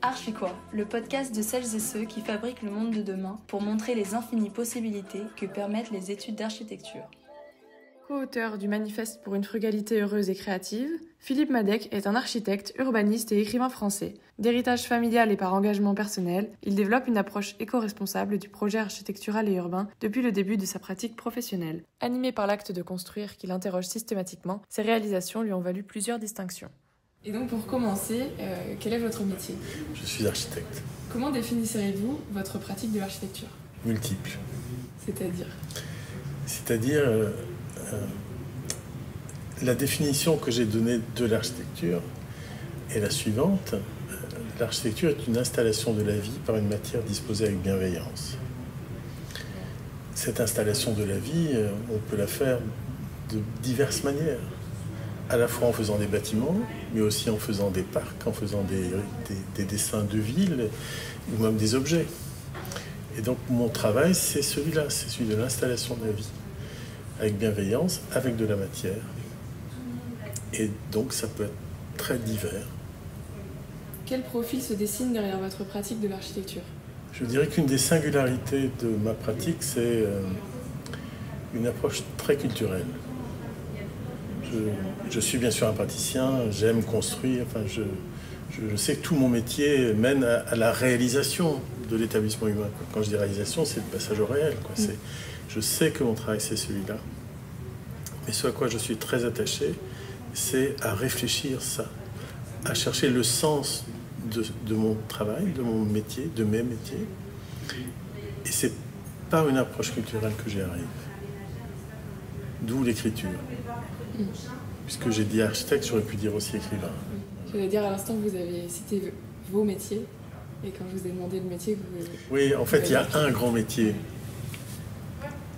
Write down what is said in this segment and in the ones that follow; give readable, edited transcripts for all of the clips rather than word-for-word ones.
Archi-quoi, le podcast de celles et ceux qui fabriquent le monde de demain pour montrer les infinies possibilités que permettent les études d'architecture. Co-auteur du manifeste pour une frugalité heureuse et créative, Philippe Madec est un architecte, urbaniste et écrivain français. D'héritage familial et par engagement personnel, il développe une approche éco-responsable du projet architectural et urbain depuis le début de sa pratique professionnelle. Animé par l'acte de construire qu'il interroge systématiquement, ses réalisations lui ont valu plusieurs distinctions. Et donc pour commencer, quel est votre métier ? Je suis architecte. Comment définisseriez-vous votre pratique de l'architecture ? Multiple. C'est-à-dire la définition que j'ai donnée de l'architecture est la suivante. L'architecture est une installation de la vie par une matière disposée avec bienveillance. Cette installation de la vie, on peut la faire de diverses manières. À la fois en faisant des bâtiments, mais aussi en faisant des parcs, en faisant des dessins de villes, ou même des objets. Et donc mon travail, c'est celui-là, c'est celui de l'installation de la vie, avec bienveillance, avec de la matière. Et donc ça peut être très divers. Quel profil se dessine derrière votre pratique de l'architecture ? Je dirais qu'une des singularités de ma pratique, c'est une approche très culturelle. Je suis bien sûr un praticien, j'aime construire, je sais que tout mon métier mène à la réalisation de l'établissement humain. Quand je dis réalisation, c'est le passage au réel. Je sais que mon travail, c'est celui-là. Mais ce à quoi je suis très attaché, c'est à réfléchir ça, à chercher le sens de mon travail, de mon métier, de mes métiers. Et c'est par une approche culturelle que j'y arrive. D'où l'écriture. Puisque j'ai dit architecte, j'aurais pu dire aussi écrivain. Je voulais dire à l'instant que vous avez cité vos métiers, et quand je vous ai demandé le métier, vous... Oui, en fait, il y a un grand métier,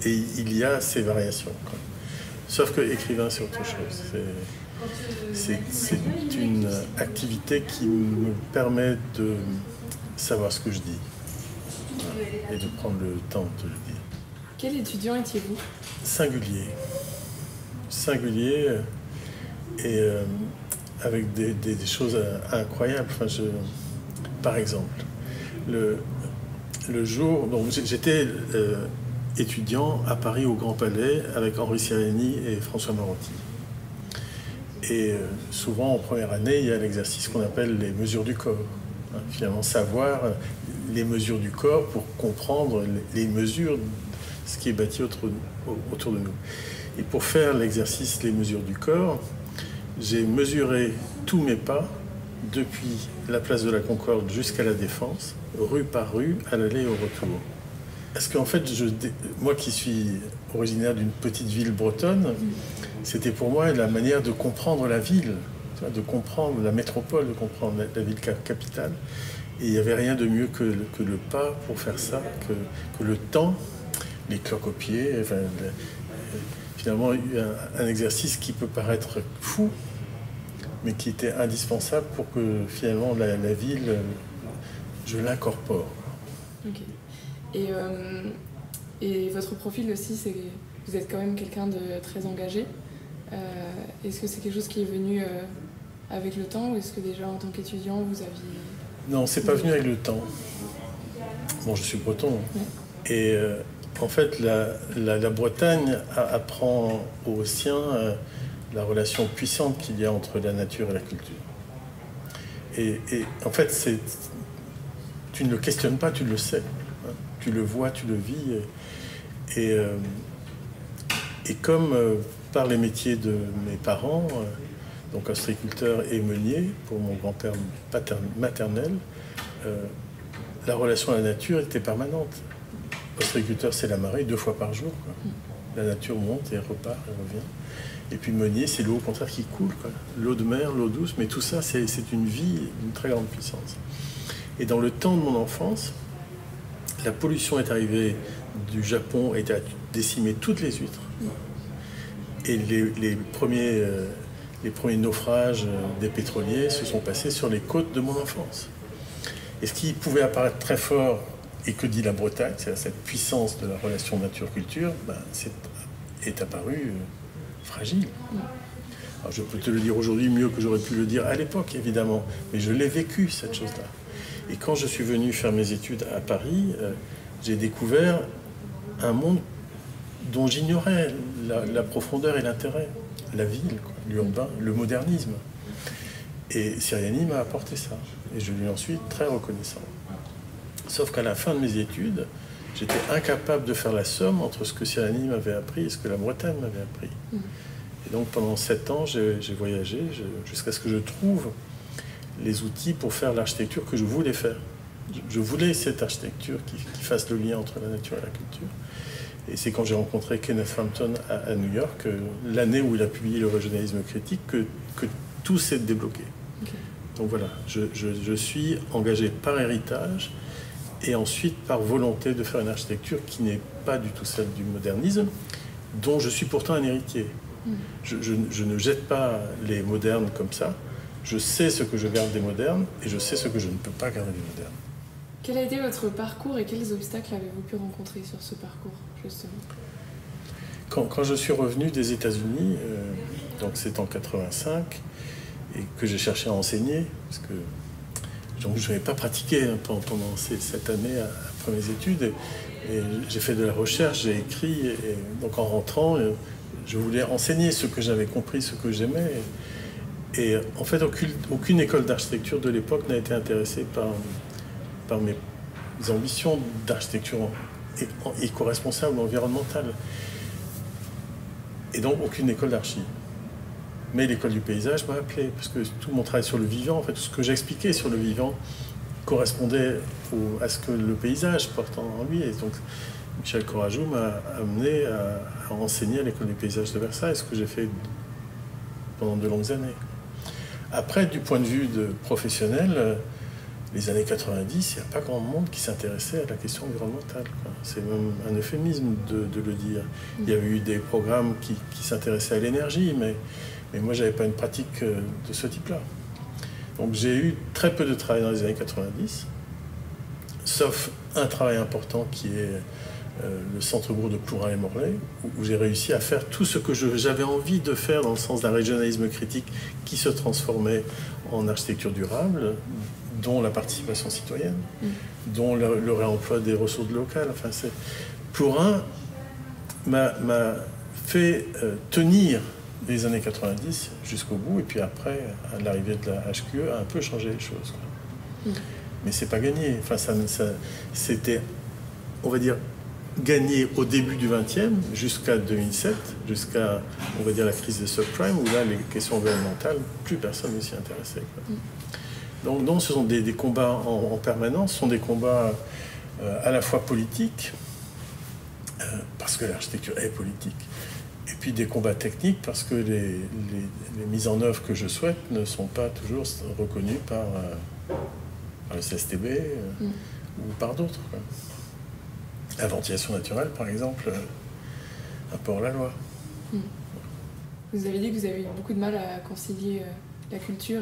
et il y a ses variations. Sauf que écrivain, c'est autre chose. C'est une activité qui me permet de savoir ce que je dis, et de prendre le temps de le dire. Quel étudiant étiez-vous ? Singulier et avec des choses incroyables. Par exemple, le jour... Donc j'étais étudiant à Paris au Grand Palais avec Henri Sireni et François Marotti. Et souvent en première année, il y a l'exercice qu'on appelle les mesures du corps. Finalement, savoir les mesures du corps pour comprendre les mesures de ce qui est bâti autour de nous. Et pour faire l'exercice les mesures du corps, j'ai mesuré tous mes pas depuis la place de la Concorde jusqu'à la Défense, rue par rue, à l'aller et au retour. Parce qu'en fait, moi qui suis originaire d'une petite ville bretonne, c'était pour moi la manière de comprendre la ville, de comprendre la métropole, de comprendre la ville capitale. Et il n'y avait rien de mieux que le pas pour faire ça, que le temps, les cloques au pied, finalement un exercice qui peut paraître fou, mais qui était indispensable pour que finalement la ville, je l'incorpore. Ok. Et votre profil aussi, c'est vous êtes quand même quelqu'un de très engagé. Est-ce que c'est quelque chose qui est venu avec le temps, ou est-ce que déjà en tant qu'étudiant vous aviez... Non, c'est pas venu avec le temps. Bon, je suis breton. Ouais. Et en fait, la Bretagne apprend aux siens la relation puissante qu'il y a entre la nature et la culture. Et en fait, tu ne le questionnes pas, tu le sais. Hein. Tu le vois, tu le vis. Et comme par les métiers de mes parents, donc ostréiculteur et meunier, pour mon grand-père maternel, la relation à la nature était permanente. Ostréiculteur, c'est la marée 2 fois par jour. La nature monte et repart et revient. Et puis meunier, c'est l'eau au contraire qui coule. L'eau de mer, l'eau douce, mais tout ça, c'est une vie d'une très grande puissance. Et dans le temps de mon enfance, la pollution est arrivée du Japon et a décimé toutes les huîtres. Et les premiers naufrages des pétroliers se sont passés sur les côtes de mon enfance. Et ce qui pouvait apparaître très fort, et que dit la Bretagne, c'est cette puissance de la relation nature-culture, est apparu fragile. Alors je peux te le dire aujourd'hui mieux que j'aurais pu le dire à l'époque, évidemment, mais je l'ai vécu, cette chose-là. Et quand je suis venu faire mes études à Paris, j'ai découvert un monde dont j'ignorais la profondeur et l'intérêt. La ville, l'urbain, le modernisme. Et Ciriani m'a apporté ça. Et je lui en suis très reconnaissant. Sauf qu'à la fin de mes études, j'étais incapable de faire la somme entre ce que Ciriani m'avait appris et ce que la Bretagne m'avait appris. Et donc pendant 7 ans, j'ai voyagé jusqu'à ce que je trouve les outils pour faire l'architecture que je voulais faire. Je voulais cette architecture qui fasse le lien entre la nature et la culture. Et c'est quand j'ai rencontré Kenneth Frampton à New York, l'année où il a publié le régionalisme critique, que tout s'est débloqué. Okay. Donc voilà, je suis engagé par héritage et ensuite par volonté de faire une architecture qui n'est pas du tout celle du modernisme, dont je suis pourtant un héritier. Je ne jette pas les modernes comme ça. Je sais ce que je garde des modernes et je sais ce que je ne peux pas garder des modernes. Quel a été votre parcours et quels obstacles avez-vous pu rencontrer sur ce parcours, justement ? Quand je suis revenu des États-Unis, donc c'est en 85, et que j'ai cherché à enseigner, parce que je n'avais pas pratiqué pendant cette année après mes études, et j'ai fait de la recherche, j'ai écrit, et donc en rentrant, je voulais enseigner ce que j'avais compris, ce que j'aimais. Et en fait, aucune école d'architecture de l'époque n'a été intéressée par mes ambitions d'architecture éco-responsable, environnementale. Et donc, aucune école d'archi. Mais l'école du paysage m'a appelé, parce que tout mon travail sur le vivant, en fait, tout ce que j'expliquais sur le vivant correspondait à ce que le paysage porte en lui. Et donc, Michel Courajou m'a amené à enseigner à l'école du paysage de Versailles, ce que j'ai fait pendant de longues années. Après, du point de vue professionnel, les années 90, il n'y a pas grand monde qui s'intéressait à la question environnementale, quoi. C'est même un euphémisme de le dire. Il y a eu des programmes qui s'intéressaient à l'énergie, mais moi, je n'avais pas une pratique de ce type-là. Donc j'ai eu très peu de travail dans les années 90, sauf un travail important qui est le centre-bourg de Plourin et Morlaix, où j'ai réussi à faire tout ce que j'avais envie de faire dans le sens d'un régionalisme critique qui se transformait en architecture durable, dont la participation citoyenne, dont le réemploi des ressources locales. Enfin, Plourin m'a fait tenir les années 90 jusqu'au bout, et puis après, à l'arrivée de la HQE, a un peu changé les choses, quoi. Mais c'est pas gagné. Enfin, c'était, on va dire, gagné au début du XXe, jusqu'à 2007, jusqu'à, on va dire, la crise des subprimes, où là, les questions environnementales, plus personne ne s'y intéressait, quoi. Donc non, ce sont des combats en permanence, ce sont des combats à la fois politiques, parce que l'architecture est politique, et puis des combats techniques, parce que les mises en œuvre que je souhaite ne sont pas toujours reconnues par le CSTB ou par d'autres, quoi. La ventilation naturelle, par exemple, un peu hors la loi. Vous avez dit que vous avez eu beaucoup de mal à concilier la culture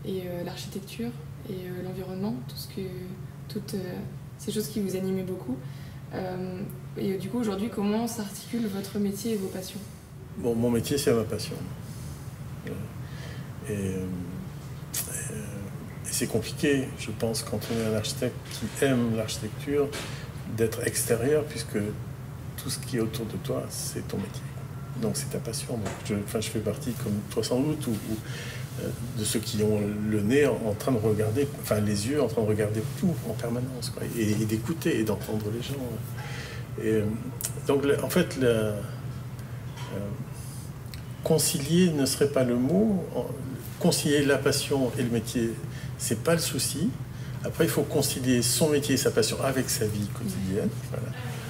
et l'architecture et l'environnement, toutes ces choses qui vous animaient beaucoup. Et du coup, aujourd'hui, comment s'articule votre métier et vos passions ? Bon, mon métier, c'est ma passion. Et c'est compliqué, je pense, quand on est un architecte qui aime l'architecture, d'être extérieur, puisque tout ce qui est autour de toi, c'est ton métier. Donc c'est ta passion. Donc je fais partie, comme toi sans doute, de ceux qui ont le nez en train de regarder, enfin les yeux en train de regarder tout en permanence, quoi, et d'écouter et d'entendre les gens. Et donc en fait, concilier ne serait pas le mot. Concilier la passion et le métier, c'est pas le souci. Après, il faut concilier son métier et sa passion avec sa vie quotidienne, voilà,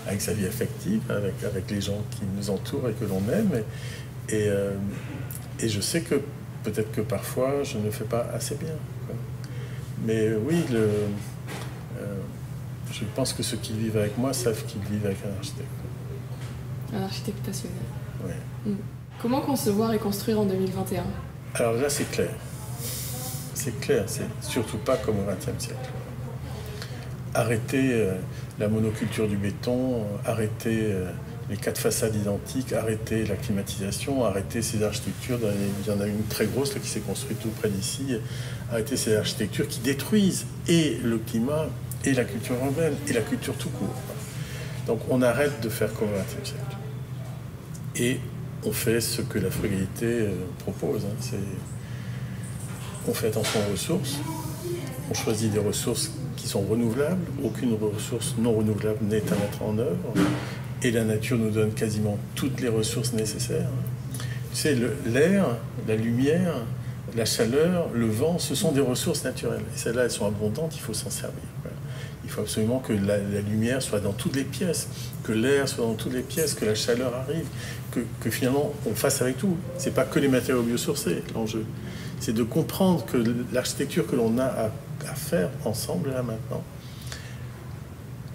avec sa vie affective, avec les gens qui nous entourent et que l'on aime. Et je sais que peut-être que parfois, je ne fais pas assez bien, quoi. Mais oui, je pense que ceux qui vivent avec moi savent qu'ils vivent avec un architecte. Un architecte passionné. Oui. Comment concevoir et construire en 2021 ? Alors là, c'est clair. C'est clair, c'est surtout pas comme au XXe siècle. Arrêter la monoculture du béton, arrêter les 4 façades identiques, arrêter la climatisation, arrêter ces architectures. Il y en a une très grosse là, qui s'est construite tout près d'ici. Arrêter ces architectures qui détruisent et le climat, et la culture urbaine, et la culture tout court. Donc on arrête de faire comme au XXe siècle. Et on fait ce que la frugalité propose. On fait attention aux ressources. On choisit des ressources qui sont renouvelables. Aucune ressource non renouvelable n'est à mettre en œuvre. Et la nature nous donne quasiment toutes les ressources nécessaires. Tu sais, l'air, la lumière, la chaleur, le vent, ce sont des ressources naturelles. Et celles-là, elles sont abondantes, il faut s'en servir. Il faut absolument que la lumière soit dans toutes les pièces, que l'air soit dans toutes les pièces, que la chaleur arrive, que finalement on fasse avec tout. Ce n'est pas que les matériaux biosourcés, l'enjeu. C'est de comprendre que l'architecture que l'on a à faire ensemble, là maintenant,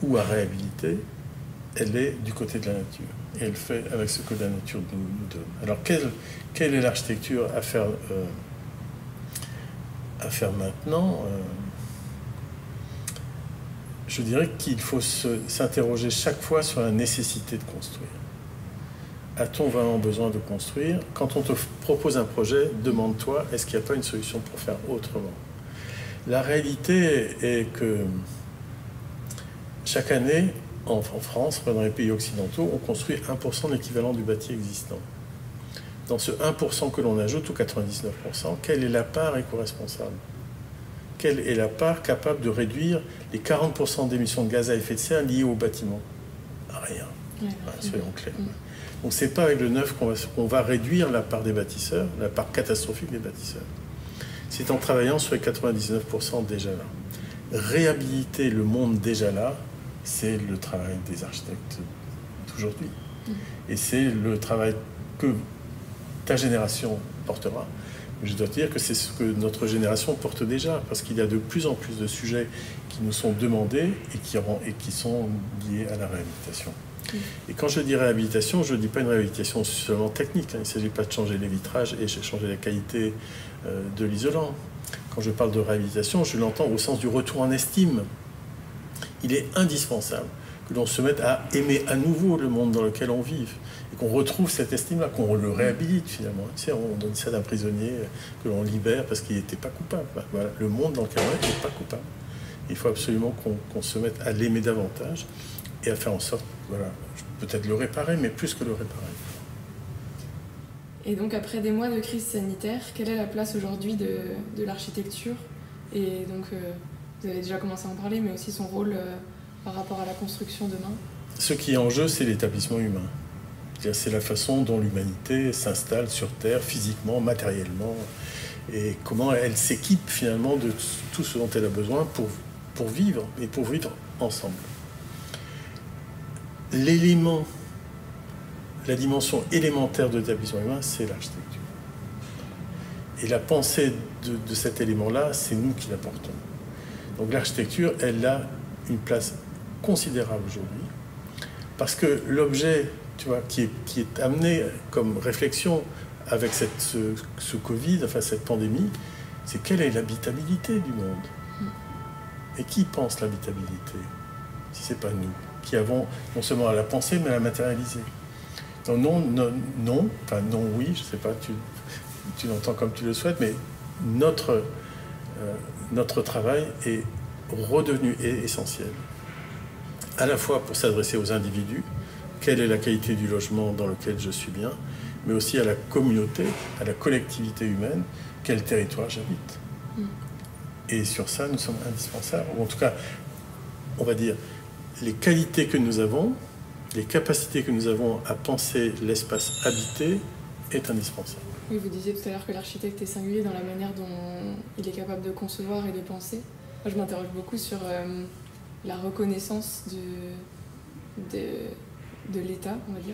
ou à réhabiliter, elle est du côté de la nature. Et elle fait avec ce que la nature nous donne. Alors, quelle est l'architecture à faire maintenant? Je dirais qu'il faut s'interroger chaque fois sur la nécessité de construire. A-t-on vraiment besoin de construire? Quand on te propose un projet, demande-toi, est-ce qu'il n'y a pas une solution pour faire autrement? La réalité est que chaque année, en France, dans les pays occidentaux, on construit 1% de l'équivalent du bâti existant. Dans ce 1% que l'on ajoute, ou 99%, quelle est la part éco-responsable? Quelle est la part capable de réduire les 40% d'émissions de gaz à effet de serre liées au bâtiment? Rien. Soyons clairs. Donc c'est pas avec le neuf qu'on va réduire la part des bâtisseurs, la part catastrophique des bâtisseurs. C'est en travaillant sur les 99% déjà là. Réhabiliter le monde déjà là, c'est le travail des architectes d'aujourd'hui. Et c'est le travail que ta génération portera. Je dois te dire que c'est ce que notre génération porte déjà, parce qu'il y a de plus en plus de sujets qui nous sont demandés et qui sont liés à la réhabilitation. Et quand je dis réhabilitation, je ne dis pas une réhabilitation seulement technique. Il ne s'agit pas de changer les vitrages et changer la qualité de l'isolant. Quand je parle de réhabilitation, je l'entends au sens du retour en estime. Il est indispensable que l'on se mette à aimer à nouveau le monde dans lequel on vit, et qu'on retrouve cette estime-là, qu'on le réhabilite finalement. Tu sais, on donne ça d'un prisonnier que l'on libère parce qu'il n'était pas coupable. Voilà. Le monde dans lequel on est n'est pas coupable. Il faut absolument qu'on se mette à l'aimer davantage et à faire en sorte, voilà, peut-être le réparer, mais plus que le réparer. Et donc après des mois de crise sanitaire, quelle est la place aujourd'hui de l'architecture? Et donc vous avez déjà commencé à en parler, mais aussi son rôle par rapport à la construction demain. Ce qui est en jeu, c'est l'établissement humain. C'est la façon dont l'humanité s'installe sur Terre, physiquement, matériellement, et comment elle s'équipe finalement de tout ce dont elle a besoin pour vivre, et pour vivre ensemble. L'élément, la dimension élémentaire de l'établissement humain, c'est l'architecture. Et la pensée de cet élément-là, c'est nous qui la portons. Donc l'architecture, elle a une place considérable aujourd'hui, parce que l'objet, tu vois, qui est amené comme réflexion avec ce Covid, enfin cette pandémie, c'est quelle est l'habitabilité du monde? Et qui pense l'habitabilité, si ce n'est pas nous, qui avons non seulement à la penser, mais à la matérialiser? Donc non, oui, je ne sais pas, tu l'entends comme tu le souhaites, mais notre travail est redevenu essentiel, à la fois pour s'adresser aux individus, quelle est la qualité du logement dans lequel je suis bien, mais aussi à la communauté, à la collectivité humaine, quel territoire j'habite. Et sur ça, nous sommes indispensables. Ou en tout cas, on va dire, les qualités que nous avons, les capacités que nous avons à penser l'espace habité est indispensable. Oui, vous disiez tout à l'heure que l'architecte est singulier dans la manière dont il est capable de concevoir et de penser. Moi, je m'interroge beaucoup sur la reconnaissance de l'État, on va dire,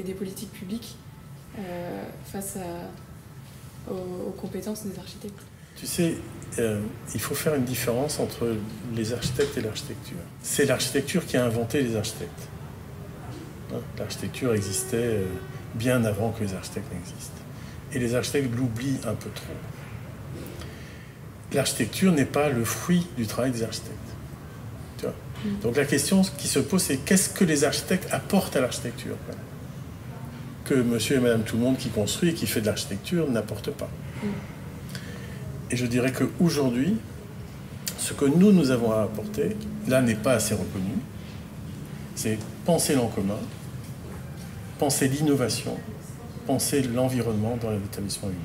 des politiques publiques face aux compétences des architectes. Tu sais, il faut faire une différence entre les architectes et l'architecture. C'est l'architecture qui a inventé les architectes. L'architecture existait bien avant que les architectes n'existent. Et les architectes l'oublient un peu trop. L'architecture n'est pas le fruit du travail des architectes. Tu vois, Donc la question qui se pose, c'est qu'est-ce que les architectes apportent à l'architecture, quoi, que monsieur et madame tout le monde qui construit et qui fait de l'architecture n'apportent pas. Et je dirais qu'aujourd'hui, ce que nous avons à apporter, là, n'est pas assez reconnu. C'est penser l'en commun, penser l'innovation, penser l'environnement dans l'établissement humain.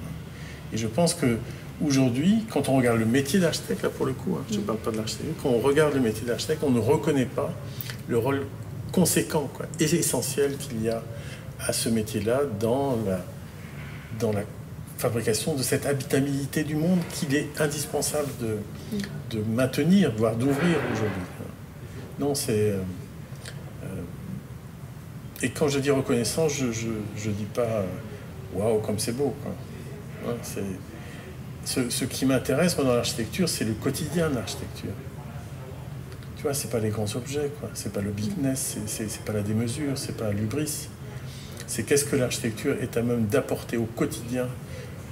Et je pense qu'aujourd'hui, quand on regarde le métier d'architecte, là pour le coup, je ne parle pas de l'architecte, quand on regarde le métier d'architecte, on ne reconnaît pas le rôle conséquent, quoi, et essentiel qu'il y a à ce métier-là dans la fabrication de cette habitabilité du monde qu'il est indispensable de maintenir, voire d'ouvrir aujourd'hui. Non, c'est... et quand je dis reconnaissance, je ne dis pas waouh, comme c'est beau, quoi. Ce qui m'intéresse, moi, dans l'architecture, c'est le quotidien de l'architecture. Tu vois, c'est pas les grands objets, quoi. C'est pas le bigness, c'est pas la démesure, c'est pas l'hubris. C'est qu'est-ce que l'architecture est à même d'apporter au quotidien,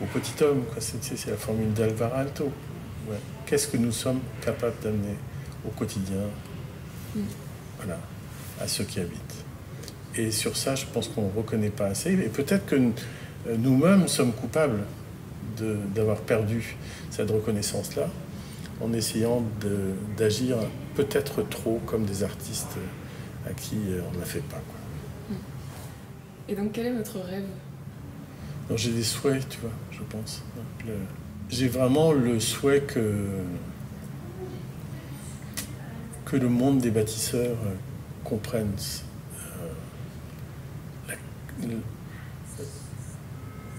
au petit homme, quoi. C'est la formule d'Alvar Aalto. Ouais. Qu'est-ce que nous sommes capables d'amener au quotidien, voilà, à ceux qui habitent. Et sur ça, je pense qu'on ne reconnaît pas assez. Et peut-être que nous-mêmes sommes coupables d'avoir perdu cette reconnaissance-là en essayant d'agir peut-être trop comme des artistes à qui on ne la fait pas, quoi. Et donc, quel est votre rêve? J'ai des souhaits, tu vois, je pense. J'ai vraiment le souhait que le monde des bâtisseurs comprenne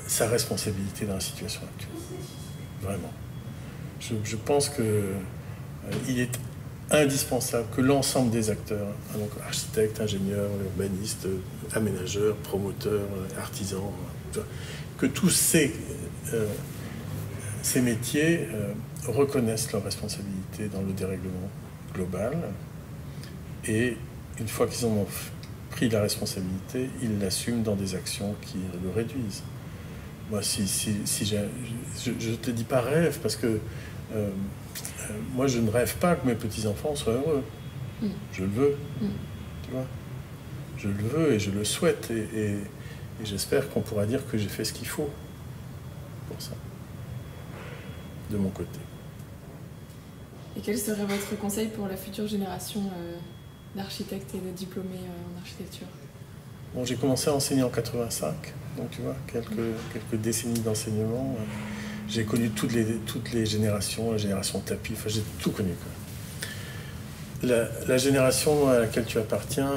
sa responsabilité dans la situation actuelle. Vraiment. Je pense qu'il est indispensable que l'ensemble des acteurs, donc architectes, ingénieurs, urbanistes, aménageurs, promoteurs, artisans, que tous ces métiers reconnaissent leur responsabilité dans le dérèglement global, et une fois qu'ils en ont pris la responsabilité, ils l'assument dans des actions qui le réduisent. Moi, je ne te dis pas rêve, parce que moi, je ne rêve pas que mes petits-enfants soient heureux. Je le veux, tu vois. Je le veux et je le souhaite, et j'espère qu'on pourra dire que j'ai fait ce qu'il faut pour ça, de mon côté. Et quel serait votre conseil pour la future génération d'architectes et de diplômés en architecture? Bon, j'ai commencé à enseigner en 85, donc tu vois, quelques décennies d'enseignement. J'ai connu toutes les générations, la génération tapis, enfin j'ai tout connu, quoi. La génération à laquelle tu appartiens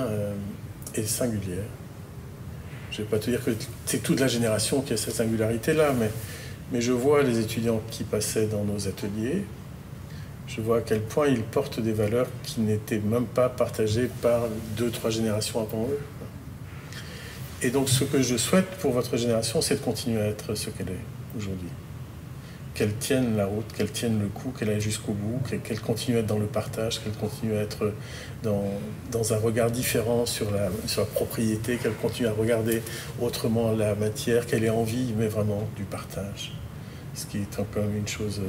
est singulière. Je ne vais pas te dire que c'est toute la génération qui a cette singularité-là, mais je vois les étudiants qui passaient dans nos ateliers, je vois à quel point ils portent des valeurs qui n'étaient même pas partagées par 2-3 générations avant eux. Et donc ce que je souhaite pour votre génération, c'est de continuer à être ce qu'elle est aujourd'hui. Qu'elle tienne la route, qu'elle tienne le coup, qu'elle aille jusqu'au bout, qu'elle continue à être dans le partage, qu'elle continue à être dans un regard différent sur la propriété, qu'elle continue à regarder autrement la matière, qu'elle ait envie, mais vraiment du partage. Ce qui est quand même une chose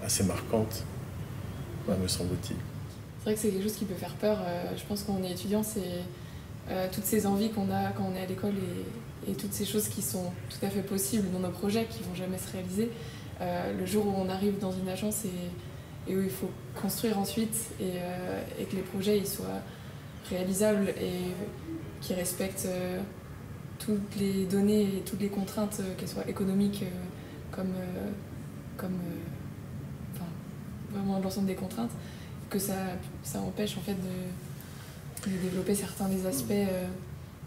assez marquante, me semble-t-il. C'est vrai que c'est quelque chose qui peut faire peur. Je pense qu'on est étudiant, c'est toutes ces envies qu'on a quand on est à l'école et toutes ces choses qui sont tout à fait possibles dans nos projets, qui ne vont jamais se réaliser. Le jour où on arrive dans une agence et où il faut construire ensuite et que les projets ils soient réalisables et qui respectent toutes les données et toutes les contraintes, qu'elles soient économiques comme vraiment l'ensemble des contraintes, que ça empêche en fait de développer certains des aspects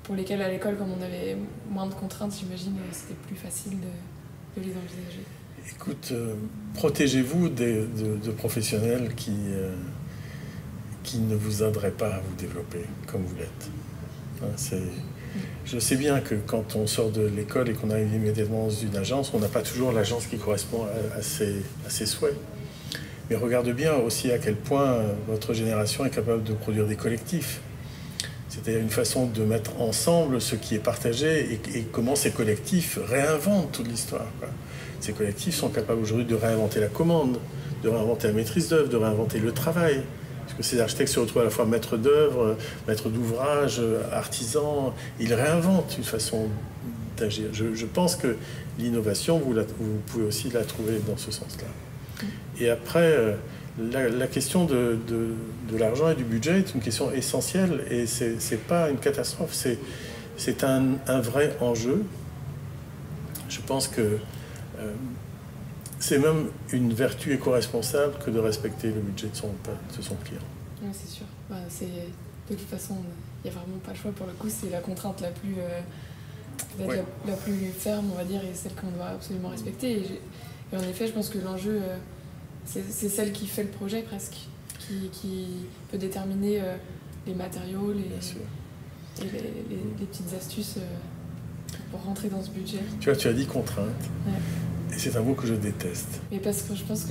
pour lesquels à l'école, comme on avait moins de contraintes, j'imagine, c'était plus facile de les envisager. Écoute, protégez-vous de professionnels qui ne vous aideraient pas à vous développer comme vous l'êtes. Je sais bien que quand on sort de l'école et qu'on arrive immédiatement dans une agence, on n'a pas toujours l'agence qui correspond à ses souhaits. Mais regarde bien aussi à quel point votre génération est capable de produire des collectifs. C'est-à-dire une façon de mettre ensemble ce qui est partagé et comment ces collectifs réinventent toute l'histoire, quoi. Ces collectifs sont capables aujourd'hui de réinventer la commande, de réinventer la maîtrise d'œuvre, de réinventer le travail. Parce que ces architectes se retrouvent à la fois maîtres d'œuvre, maîtres d'ouvrage, artisans. Ils réinventent une façon d'agir. Je pense que l'innovation, vous pouvez aussi la trouver dans ce sens-là. Et après, la question de l'argent et du budget est une question essentielle et c'est pas une catastrophe, c'est un vrai enjeu. Je pense que c'est même une vertu éco-responsable que de respecter le budget de son client. Oui, c'est sûr. De toute façon, il n'y a vraiment pas le choix. Pour le coup, c'est la contrainte la plus, la plus ferme, on va dire, et celle qu'on doit absolument respecter. Et en effet, je pense que l'enjeu, c'est celle qui fait le projet presque, qui peut déterminer les matériaux, les petites astuces pour rentrer dans ce budget. Tu vois, tu as dit contrainte. Ouais. Et c'est un mot que je déteste. Mais parce que je pense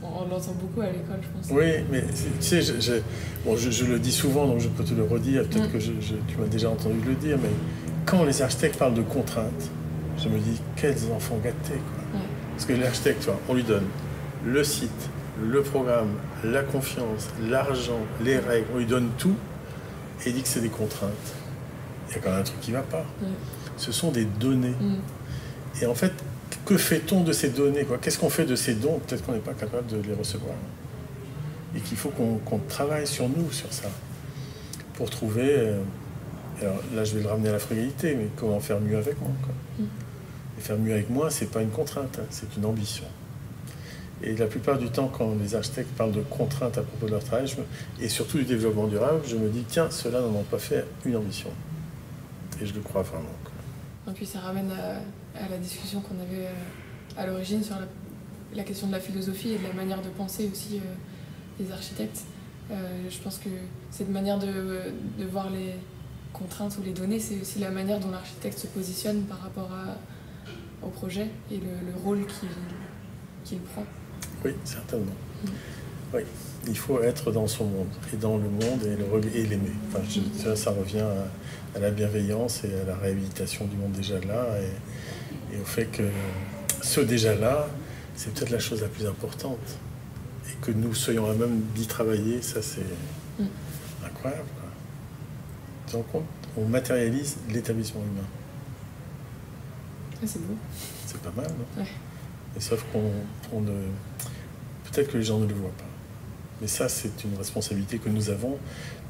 on l'entend beaucoup à l'école, je pense. Oui, mais tu sais, je le dis souvent, donc je peux te le redire. Peut-être que tu m'as déjà entendu le dire, mais quand les architectes parlent de contraintes, je me dis, quels enfants gâtés, quoi. Ouais. Parce que l'architecte, on lui donne le site, le programme, la confiance, l'argent, les règles, on lui donne tout, et il dit que c'est des contraintes. Il y a quand même un truc qui ne va pas. Ouais. Ce sont des données. Et en fait, que fait-on de ces données, quoi? Qu'est-ce qu'on fait de ces dons? Peut-être qu'on n'est pas capable de les recevoir. Et qu'il faut qu'on travaille sur nous, sur ça, pour trouver... alors là, je vais le ramener à la frugalité, mais comment faire mieux avec moi, quoi. Et faire mieux avec moi, c'est pas une contrainte, hein, c'est une ambition. Et la plupart du temps, quand les architectes parlent de contraintes à propos de leur travail, et surtout du développement durable, je me dis, tiens, ceux-là n'en ont pas fait une ambition. Et je le crois vraiment, quoi. Et puis ça ramène à la discussion qu'on avait à l'origine sur la question de la philosophie et de la manière de penser aussi des architectes. Je pense que cette manière de voir les contraintes ou les données, c'est aussi la manière dont l'architecte se positionne par rapport au projet et le rôle qu'il prend. Oui, certainement. Oui, il faut être dans son monde, et dans le monde et l'aimer. Enfin, ça revient à la bienveillance et à la réhabilitation du monde déjà là, et au fait que ce déjà là, c'est peut-être la chose la plus importante. Et que nous soyons à même d'y travailler, ça c'est incroyable, quoi. Tu te rends compte? On matérialise l'établissement humain. C'est beau. C'est pas mal, non? Ouais. Et sauf peut-être que les gens ne le voient pas. Mais ça, c'est une responsabilité que nous avons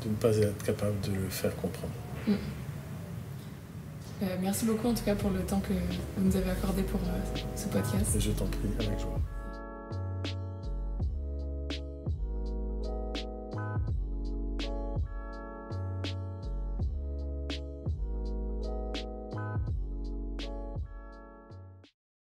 de ne pas être capable de le faire comprendre. Merci beaucoup en tout cas pour le temps que vous nous avez accordé pour ce podcast. Et je t'en prie, avec joie.